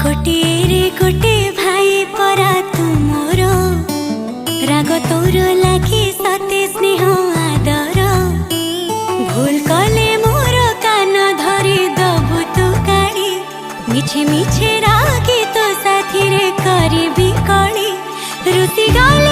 गोटे भाई परा तू मोर राग तोर लागे सते स्नेह आदर भूल कले मोर कान धरी दबु तू काढ़ी मिछे मिछे रागी तो साथी रे करी कली रुसी गल